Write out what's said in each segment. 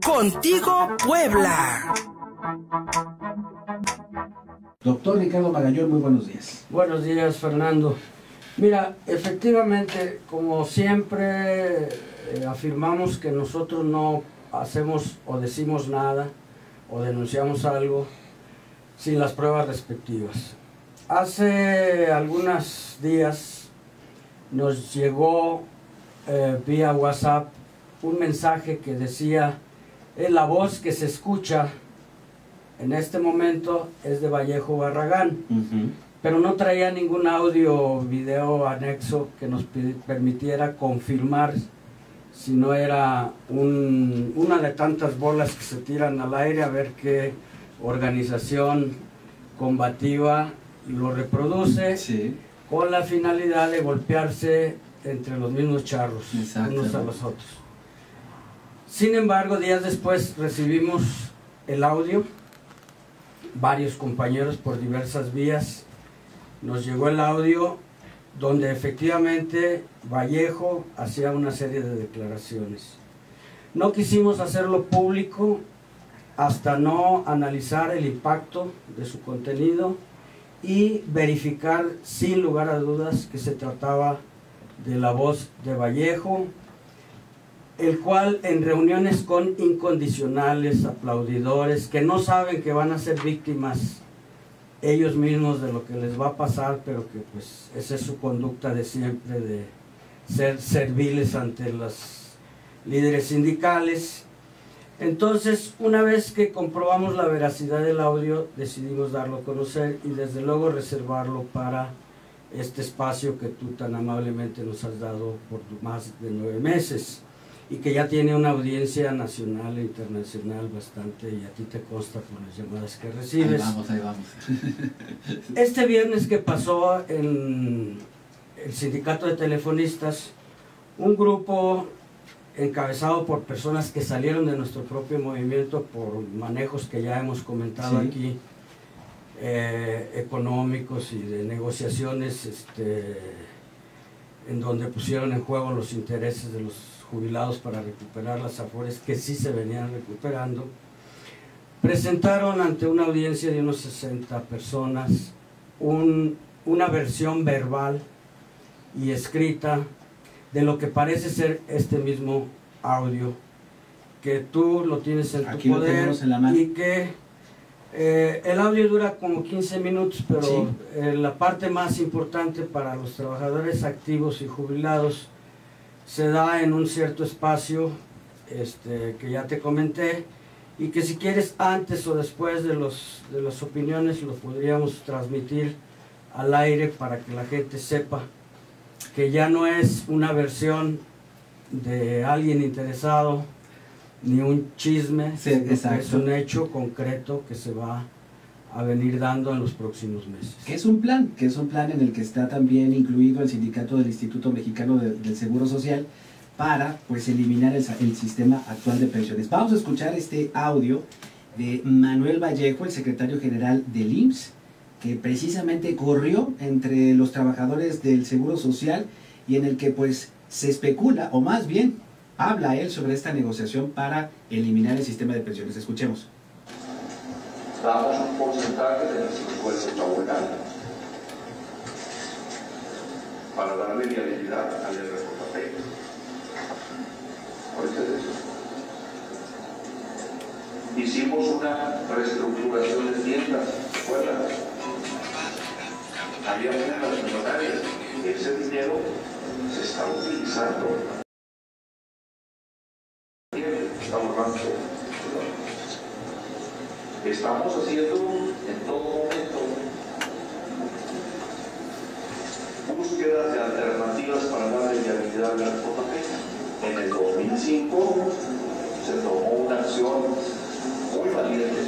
Contigo Puebla. Doctor Ricardo Magallón, muy buenos días. Buenos días, Fernando. Mira, efectivamente, como siempre afirmamos que nosotros no hacemos o decimos nada o denunciamos algo sin las pruebas respectivas. Hace algunos días nos llegó vía WhatsApp un mensaje que decía: la voz que se escucha en este momento es de Vallejo Barragán, pero no traía ningún audio o video anexo que nos permitiera confirmar si no era una de tantas bolas que se tiran al aire a ver qué organización combativa lo reproduce, sí, con la finalidad de golpearse entre los mismos charros, unos a los otros. Sin embargo, días después recibimos el audio, varios compañeros por diversas vías, nos llegó el audio donde efectivamente Vallejo hacía una serie de declaraciones. No quisimos hacerlo público hasta no analizar el impacto de su contenido y verificar sin lugar a dudas que se trataba de la voz de Vallejo, el cual en reuniones con incondicionales, aplaudidores, que no saben que van a ser víctimas ellos mismos de lo que les va a pasar, pero que pues esa es su conducta de siempre, de ser serviles ante los líderes sindicales. Entonces, una vez que comprobamos la veracidad del audio, decidimos darlo a conocer y desde luego reservarlo para este espacio que tú tan amablemente nos has dado por más de 9 meses y que ya tiene una audiencia nacional e internacional bastante, y a ti te consta por las llamadas que recibes. Ahí vamos. Este viernes que pasó en el sindicato de telefonistas, un grupo encabezado por personas que salieron de nuestro propio movimiento por manejos que ya hemos comentado, sí, aquí, económicos y de negociaciones, en donde pusieron en juego los intereses de los jubilados para recuperar las afores que sí se venían recuperando, presentaron ante una audiencia de unos 60 personas una versión verbal y escrita de lo que parece ser este mismo audio, que tú lo tienes en tu poder, en la mano, y que el audio dura como 15 minutos, pero sí, la parte más importante para los trabajadores activos y jubilados se da en un cierto espacio que ya te comenté, y que si quieres antes o después de las opiniones lo podríamos transmitir al aire para que la gente sepa que ya no es una versión de alguien interesado ni un chisme, sí, es un hecho concreto que se va a venir dando en los próximos meses. Que es un plan en el que está también incluido el sindicato del Instituto Mexicano del Seguro Social para pues eliminar el sistema actual de pensiones. Vamos a escuchar este audio de Manuel Vallejo, el secretario general del IMSS, que precisamente corrió entre los trabajadores del Seguro Social y en el que pues se especula, o más bien habla él sobre esta negociación para eliminar el sistema de pensiones. Escuchemos. Damos un porcentaje de nuestro esfuerzo laboral para darle viabilidad al RJP. Ahorita es eso. Hicimos una reestructuración de tiendas, escuelas. Había tiendas millonarias. Ese dinero se está utilizando. Estamos haciendo en todo momento búsqueda de alternativas para darle viabilidad a la RJP. En el 2005 se tomó una acción muy valiente.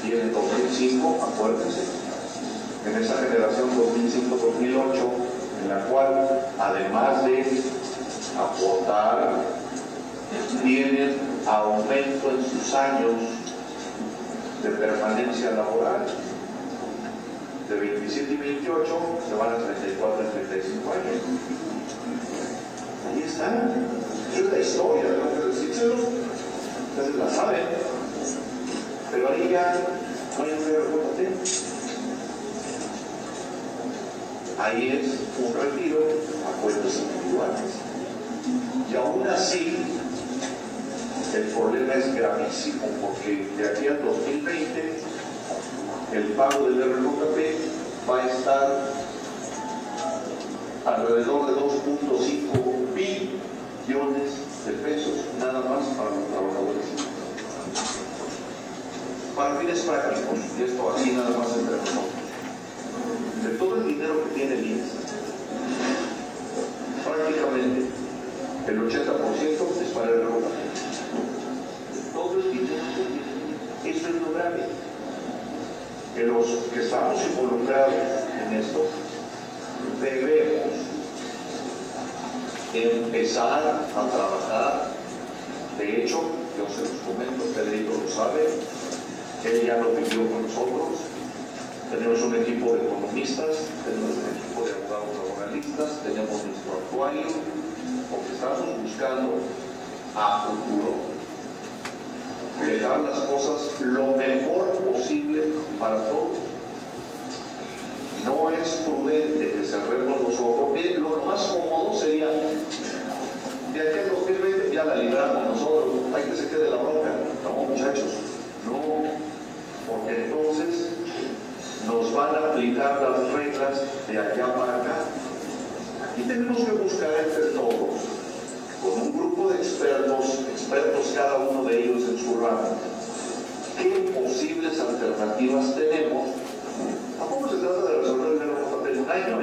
Y en el 2005, acuérdense, en esa generación 2005-2008, en la cual, además de aportar, tienen aumento en sus años de permanencia laboral. De 27 y 28 se van a 34 y 35 años. está. Esa es la historia, tengo que decírselo. Ustedes la saben. Pero ahí ya no hay un RJP. Ahí es un retiro a cuentas individuales. Y aún así, el problema es gravísimo, porque de aquí al 2020 el pago del RJP va a estar alrededor de 2.5 billones de pesos, nada más para los trabajadores. Para fines prácticos, y esto así nada más entre nosotros. De todo el dinero que tiene el INSS, prácticamente el 80% es para el RJP. Todo el dinero que tiene, eso es lo grave. Que los que estamos involucrados en esto debemos empezar a trabajar. De hecho, yo se los comento, Pedrito lo sabe, él ya lo vivió con nosotros. Tenemos un equipo de economistas, tenemos un equipo de abogados laboralistas, tenemos nuestro actuario, porque estamos buscando a futuro dejar las cosas lo mejor posible para todos. No es prudente que cerremos los ojos. Lo más cómodo sería, de aquí al 2020 ya la libramos nosotros, hay que se quede la bronca. No, muchachos, no, porque entonces nos van a aplicar las reglas de allá para acá. Aquí tenemos que buscar entre todos, con un grupo de expertos cada uno de ellos en su ramo, qué posibles alternativas tenemos. Tampoco se trata de resolver el RJP en un año,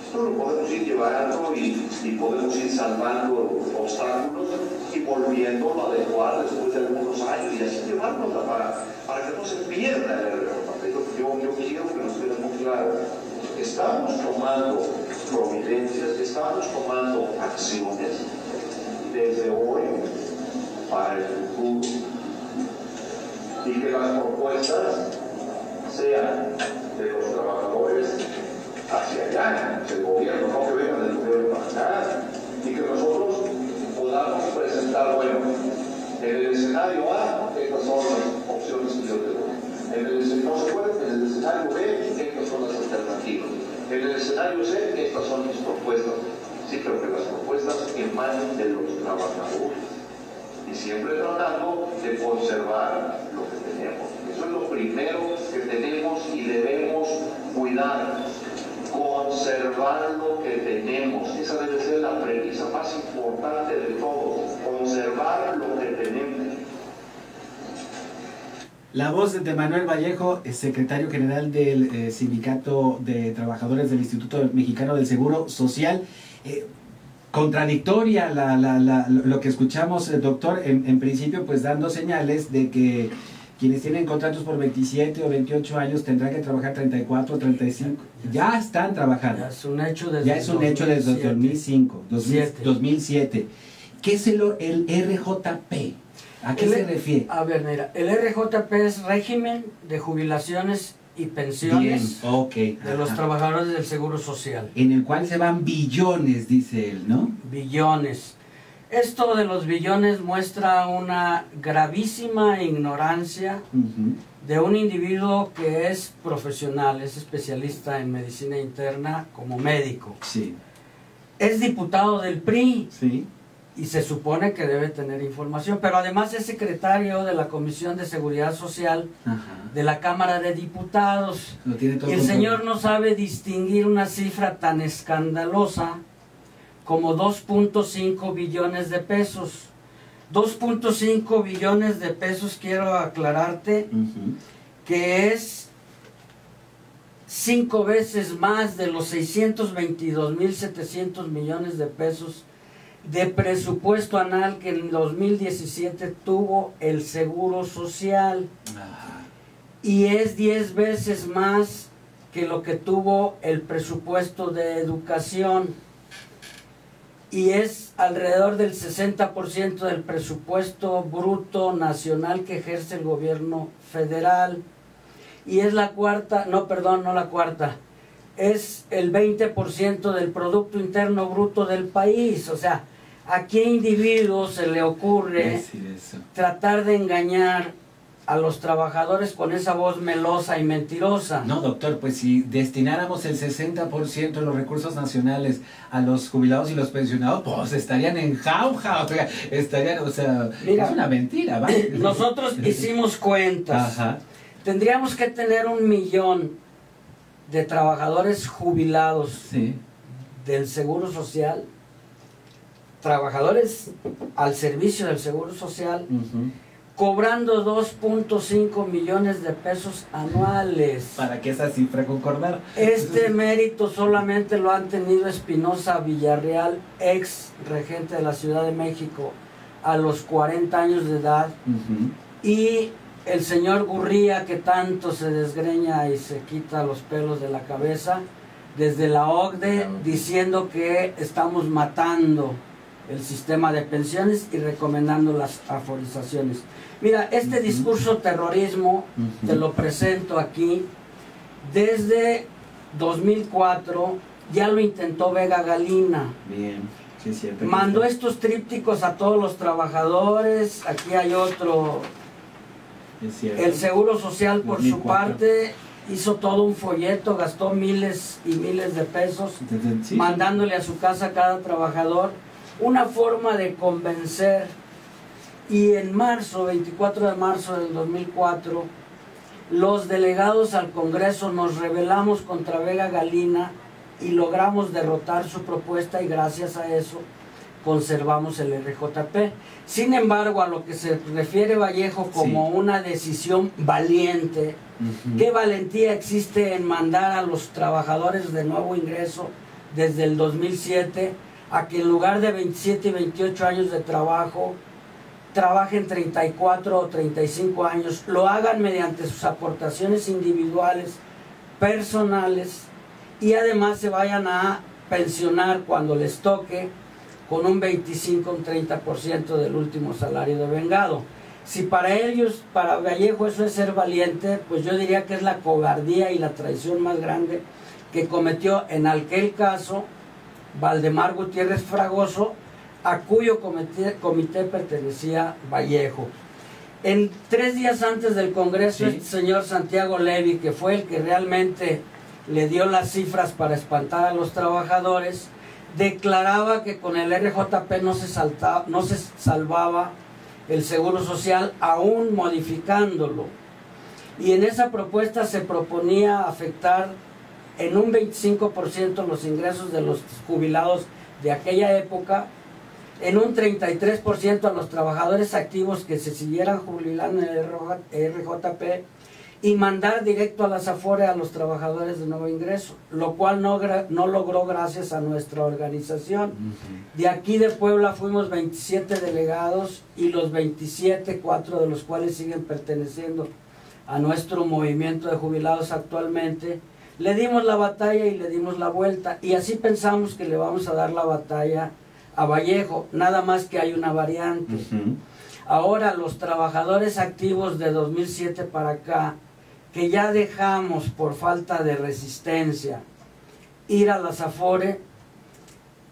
Esto lo podemos ir llevando y podemos ir salvando obstáculos y volviéndolo a adecuar después de algunos años y así llevárnosla para que no se pierda el RJP. Yo quiero que nos quede muy claro. Estamos tomando providencias, estamos tomando acciones desde hoy para el futuro, y que las propuestas sean de los trabajadores hacia allá, del gobierno, no que vengan del gobierno para acá, y que nosotros podamos presentar, bueno, en el escenario A, estas son las opciones que yo te doy. En el escenario B, estas son las alternativas. En el escenario C, estas son mis propuestas. Sí, pero que las propuestas emanen de los trabajadores. Y siempre tratando de conservar lo que tenemos. Eso es lo primero que tenemos y debemos cuidar. Conservar lo que tenemos. Esa debe ser la premisa más importante de todo. Conservar lo que tenemos. La voz de Manuel Vallejo, secretario general del Sindicato de Trabajadores del Instituto Mexicano del Seguro Social. Contradictoria lo que escuchamos, doctor, en principio pues dando señales de que quienes tienen contratos por 27 o 28 años tendrán que trabajar 34 o 35. Ya están trabajando. Ya es un hecho desde, ya es un hecho desde 2005, 2007. ¿Qué es el RJP? ¿A qué se refiere? A ver, mira, el RJP es régimen de jubilaciones y pensiones de los trabajadores del Seguro Social. En el cual se van billones, dice él, ¿no? Billones. Esto de los billones muestra una gravísima ignorancia de un individuo que es profesional, es especialista en medicina interna como médico. Sí. Es diputado del PRI. Sí. Y se supone que debe tener información, pero además es secretario de la Comisión de Seguridad Social de la Cámara de Diputados. Lo tiene todo y el señor no sabe distinguir una cifra tan escandalosa como 2.5 billones de pesos. 2.5 billones de pesos, quiero aclararte, que es 5 veces más de los 622.700 millones de pesos de presupuesto anual que en 2017 tuvo el Seguro Social. Y es 10 veces más que lo que tuvo el presupuesto de educación. Y es alrededor del 60% del presupuesto bruto nacional que ejerce el gobierno federal. Y es la cuarta, no la cuarta, es el 20% del Producto Interno Bruto del país. O sea, ¿A qué individuo se le ocurre tratar de engañar a los trabajadores con esa voz melosa y mentirosa? No, doctor, pues si destináramos el 60% de los recursos nacionales a los jubilados y los pensionados, pues estarían en jauja, o sea, mira, es una mentira, ¿vale? Nosotros hicimos cuentas. Ajá. Tendríamos que tener 1 millón de trabajadores jubilados, sí, del Seguro Social, trabajadores al servicio del Seguro Social, cobrando 2.5 millones de pesos anuales. Para que esa cifra concordara. Este mérito solamente lo han tenido Espinosa Villarreal, ex regente de la Ciudad de México, a los 40 años de edad, y el señor Gurría, que tanto se desgreña y se quita los pelos de la cabeza, desde la OCDE, diciendo que estamos matando el sistema de pensiones y recomendando las aforizaciones. Mira, este discurso terrorismo, te lo presento aquí, desde 2004 ya lo intentó Vega Galina. Bien, sí, cierto. Mandó estos trípticos a todos los trabajadores, aquí hay otro. El Seguro Social, por 2004, su parte, hizo todo un folleto, gastó miles y miles de pesos, sí, mandándole a su casa a cada trabajador una forma de convencer. Y en marzo, 24 de marzo del 2004, los delegados al Congreso nos rebelamos contra Vega Galina y logramos derrotar su propuesta, y gracias a eso conservamos el RJP. Sin embargo, a lo que se refiere Vallejo como una decisión valiente, ¿qué valentía existe en mandar a los trabajadores de nuevo ingreso desde el 2007 a que en lugar de 27 y 28 años de trabajo, trabajen 34 o 35 años, lo hagan mediante sus aportaciones individuales, personales, y además se vayan a pensionar cuando les toque con un 25 o un 30% del último salario devengado? Si para ellos, para Vallejo, eso es ser valiente, pues yo diría que es la cobardía y la traición más grande que cometió en aquel caso Valdemar Gutiérrez Fragoso, a cuyo comité pertenecía Vallejo. En 3 días antes del Congreso, el señor Santiago Levy, que fue el que realmente le dio las cifras para espantar a los trabajadores, declaraba que con el RJP no se salvaba el Seguro Social, aún modificándolo. Y en esa propuesta se proponía afectar en un 25% los ingresos de los jubilados de aquella época, en un 33% a los trabajadores activos que se siguieran jubilando en el RJP, y mandar directo a las AFORE a los trabajadores de nuevo ingreso, lo cual no logró gracias a nuestra organización. De aquí de Puebla fuimos 27 delegados, y los 27, 4 de los cuales siguen perteneciendo a nuestro movimiento de jubilados actualmente, le dimos la batalla y le dimos la vuelta, y así pensamos que le vamos a dar la batalla a Vallejo, nada más que hay una variante. Ahora los trabajadores activos de 2007 para acá, que ya dejamos por falta de resistencia ir a las AFORE,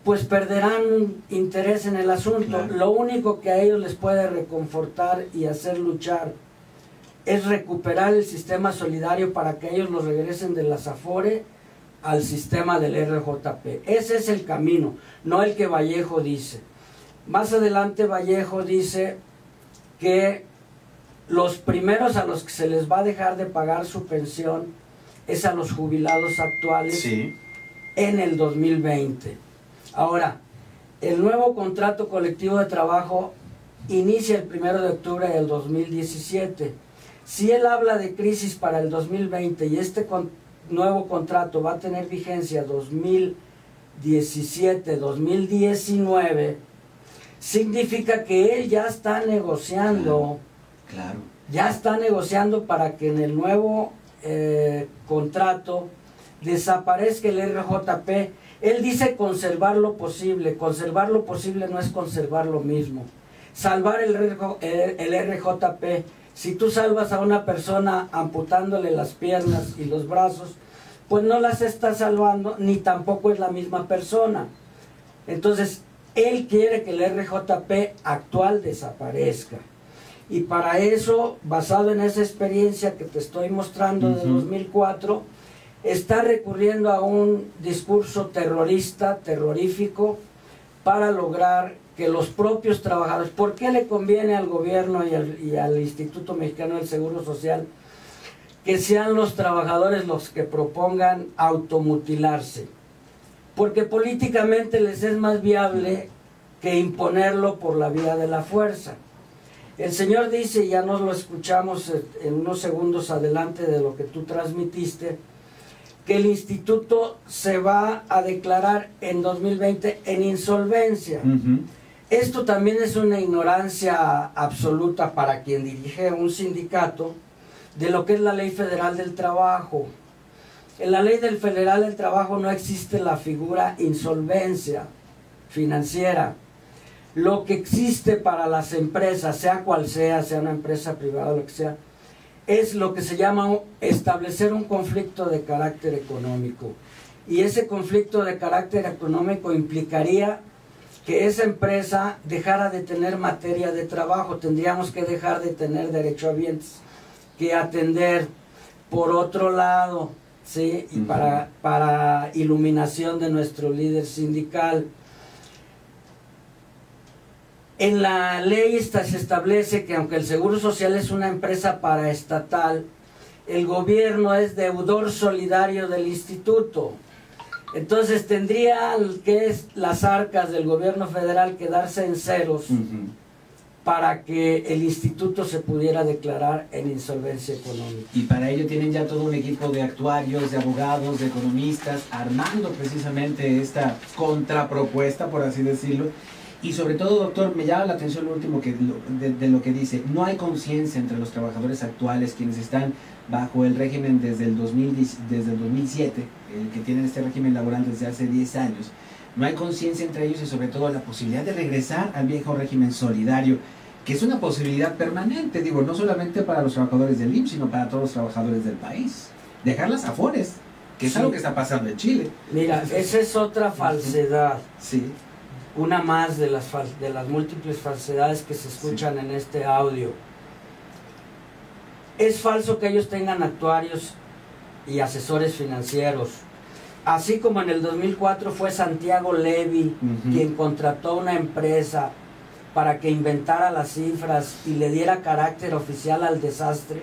pues perderán interés en el asunto. Claro. Lo único que a ellos les puede reconfortar y hacer luchar es recuperar el sistema solidario para que ellos los regresen de las AFORE al sistema del RJP. Ese es el camino, no el que Vallejo dice. Más adelante Vallejo dice que los primeros a los que se les va a dejar de pagar su pensión es a los jubilados actuales, sí, en el 2020. Ahora, el nuevo contrato colectivo de trabajo inicia el 1 de octubre del 2017. Si él habla de crisis para el 2020 y este nuevo contrato va a tener vigencia 2017-2019, significa que él ya está negociando. Claro. Ya está negociando para que en el nuevo contrato desaparezca el RJP. Él dice conservar lo posible. Conservar lo posible no es conservar lo mismo. Salvar el RJP. Si tú salvas a una persona amputándole las piernas y los brazos, pues no las estás salvando, ni tampoco es la misma persona. Entonces, Él quiere que el RJP actual desaparezca. Y para eso, basado en esa experiencia que te estoy mostrando de 2004, está recurriendo a un discurso terrorista, terrorífico, para lograr que los propios trabajadores, ¿por qué le conviene al gobierno y al Instituto Mexicano del Seguro Social que sean los trabajadores los que propongan automutilarse? Porque políticamente les es más viable que imponerlo por la vía de la fuerza. El señor dice, ya nos lo escuchamos en unos segundos adelante de lo que tú transmitiste, que el instituto se va a declarar en 2020 en insolvencia. Esto también es una ignorancia absoluta para quien dirige un sindicato de lo que es la Ley Federal del Trabajo. En la Ley Federal del Trabajo no existe la figura insolvencia financiera. Lo que existe para las empresas, sea cual sea una empresa privada o lo que sea, es lo que se llama establecer un conflicto de carácter económico. Y ese conflicto de carácter económico implicaría que esa empresa dejara de tener materia de trabajo. Tendríamos que dejar de tener derechohabientes que atender. Por otro lado, ¿sí? Y para iluminación de nuestro líder sindical, en la ley se establece que aunque el Seguro Social es una empresa paraestatal, el gobierno es deudor solidario del instituto. Entonces tendría que las arcas del gobierno federal quedarse en ceros para que el instituto se pudiera declarar en insolvencia económica. Y para ello tienen ya todo un equipo de actuarios, de abogados, de economistas, armando precisamente esta contrapropuesta, por así decirlo. Y sobre todo, doctor, me llama la atención lo último de lo que dice. No hay conciencia entre los trabajadores actuales, quienes están bajo el régimen desde el 2007, que tienen este régimen laboral desde hace 10 años. No hay conciencia entre ellos y sobre todo la posibilidad de regresar al viejo régimen solidario, que es una posibilidad permanente, digo, no solamente para los trabajadores del IMSS, sino para todos los trabajadores del país. Dejar las afores, que es algo que está pasando en Chile. Mira, esa es otra falsedad. Sí. Una más de las múltiples falsedades que se escuchan en este audio. Es falso que ellos tengan actuarios y asesores financieros. Así como en el 2004 fue Santiago Levy quien contrató una empresa para que inventara las cifras y le diera carácter oficial al desastre,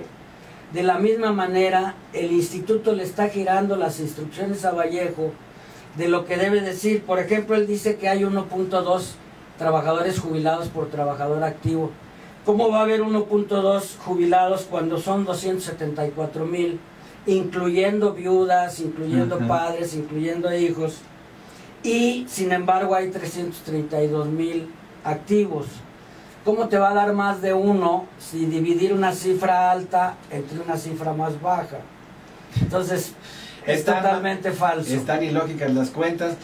de la misma manera el instituto le está girando las instrucciones a Vallejo de lo que debe decir. Por ejemplo, él dice que hay 1.2 trabajadores jubilados por trabajador activo. ¿Cómo va a haber 1.2 jubilados cuando son 274,000, incluyendo viudas, incluyendo padres, incluyendo hijos? Y sin embargo hay 332,000 activos. ¿Cómo te va a dar más de uno si dividir una cifra alta entre una cifra más baja? Entonces, es totalmente falso. Están ilógicas las cuentas,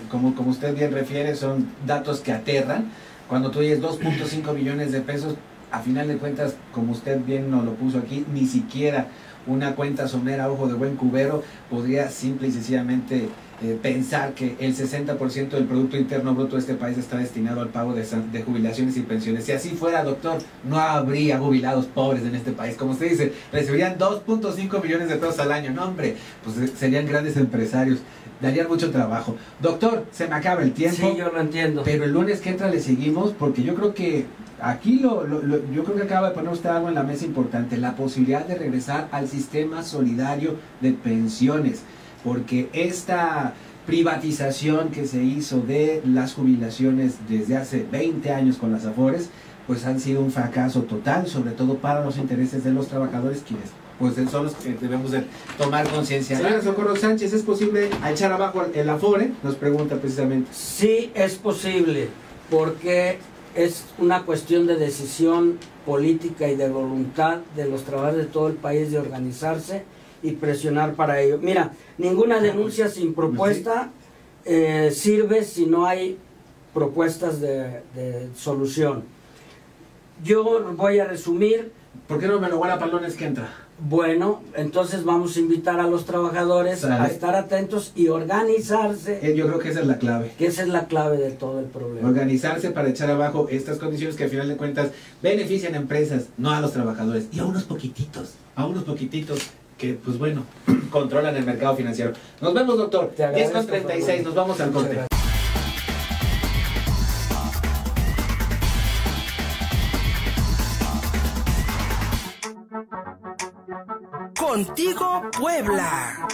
como usted bien refiere, son datos que aterran. Cuando tú oyes 2.5 millones de pesos, a final de cuentas, como usted bien nos lo puso aquí, ni siquiera una cuenta somera a ojo de buen cubero podría simple y sencillamente pensar que el 60% del Producto Interno Bruto de este país está destinado al pago de jubilaciones y pensiones. Si así fuera, doctor, no habría jubilados pobres en este país. Como usted dice, recibirían 2.5 millones de pesos al año. No, hombre, pues serían grandes empresarios. Darían mucho trabajo. Doctor, se me acaba el tiempo. Sí, yo lo entiendo. Pero el lunes que entra le seguimos, porque yo creo que aquí yo creo que acaba de poner usted algo en la mesa importante, la posibilidad de regresar al sistema solidario de pensiones, porque esta privatización que se hizo de las jubilaciones desde hace 20 años con las Afores, pues han sido un fracaso total, sobre todo para los intereses de los trabajadores, quienes pues son los que debemos de tomar conciencia. Señora Socorro Sánchez, ¿es posible echar abajo el Afore? Nos pregunta precisamente. Sí, es posible, porque es una cuestión de decisión política y de voluntad de los trabajadores de todo el país de organizarse y presionar para ello. Mira, ninguna denuncia sin propuesta sirve si no hay propuestas de solución. Yo voy a resumir. ¿Por qué no me lo guarda para el lunes que entra? Bueno, entonces vamos a invitar a los trabajadores ¿Sale? a estar atentos y organizarse, Yo creo que esa es la clave. que esa es la clave de todo el problema. Organizarse para echar abajo estas condiciones que al final de cuentas benefician a empresas, no a los trabajadores. Y a unos poquititos que, pues bueno, controlan el mercado financiero. Nos vemos, doctor. Te agradezco, 10:36, nos vamos al Muchas corte. gracias. Contigo Puebla.